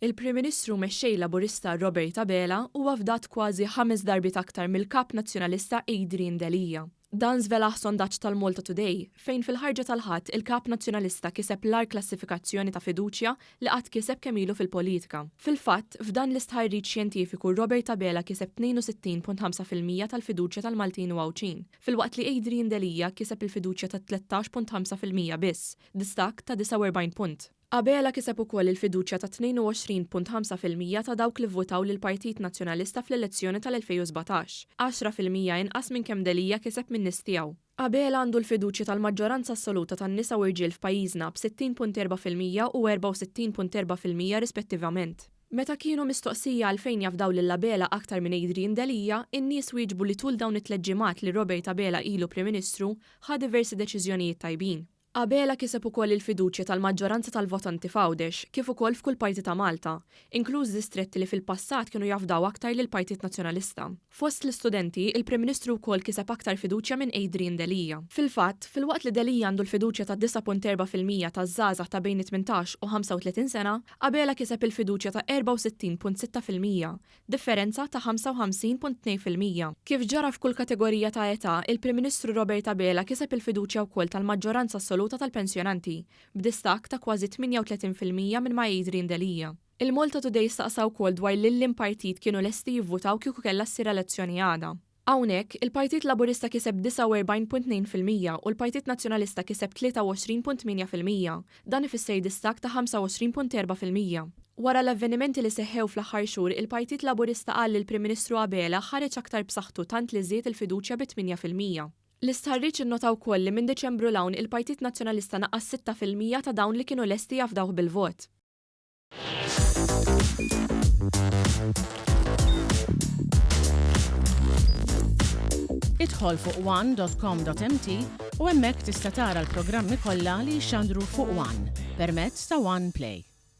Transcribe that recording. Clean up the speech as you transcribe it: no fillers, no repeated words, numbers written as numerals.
Il-Prim Ministru mexxej Laburista Robert Abela huwa fdat kważi 5 darbiet aktar mill-kap nazzjonalista Adrian Delija. Dan żvelaħ sondaġġ tal-Malta Today fejn fil-ħarġa tal-ħadd il-kap nazzjonalista kiseb l-ar klassifikazzjoni ta' fiduċja li qatt kiseb kemm ilu fil-politika. Fil-fatt, f'dan l-istħarriġ xjentifiku Robert Abela kiseb 62.5% tal-fiduċja tal-Maltin u Għawċin, filwaqt li Adrian Delija kiseb il-fiduċja ta' 13.5% biss, distak ta' 49 punt. Abela kiseb ukoll il-fiduċja ta' 22.5% ta' dawk li vvotaw lil Partit Nazzjonalista fl-elezzjoni tal-2017, 10% inqas minn kemm Delija kiseb min nies tiegħu. Abela għandu l-fiduċja tal-maġġoranza assoluta tan-nisa u rġiel f'pajjiżna b'60.4% u 64.4% rispettivament. Meta kienu mistoqsija għalfejn jafdaw lil Abela aktar minn Adrian Delija, in-nies wieġbu li tul dawn it-tleġġimat li Robert Abela ilu Prim Ministru ħa diversi deċiżjonijiet tajbin. Abela kiseb ukoll il-fiduċja tal-maġġoranza tal-votanti f'Għawdex kif ukoll f'kull parti ta' Malta, inkluż distretti li fil-passat kienu jafdaw aktar lil Partit Nazzjonalista. Fost l-istudenti, il-Prim Ministru wkoll kiseb aktar fiduċja minn Adrian Delija. Fil-fatt, filwaqt li Delija għandu l-fiduċja ta' 9.4% taż-żgħażagħ ta' bejn 18 u 35 sena, Abela kiseb il-fiduċja ta' 64.6%, differenza ta' 55.2%. Kif ġara f'kull kategorija ta' età, il-Prim Ministru Robert Abela kiseb il-fiduċja wkoll tal-maġġoranza assoluta tal-pensjonanti, b'distak ta' kważi 38% minn ma' Adrian Delija. Il-Malta Today staqsaw wkoll dwar lill-lim partit kienu lesti jivvutaw kieku kellha ssir elezzjoni għada. Hawnhekk, il-Partit Laburista kiseb 49.2% u l-Partit Nazzjonalista kiseb 23.8%, dan ifisser distak ta' 25.4%. Wara l-avvenimenti li seħħew fl-aħħar xhur, il-Partit Laburista qal li l-Prim Ministru Abela ħareġ aktar b'saħħtu tant li żied il-fiduċja b'8%. L-istħarriġ innotaw ukoll li minn Deċembru l-hawn il-Partit Nazzjonalista naqqas 6% ta' dawn li kienu lesti jafdawh bil-vot. Idħol fuq one.com.mt u hemmhekk tista' tara l-programmi kollha li jxandru fuq One permezz ta' One Play.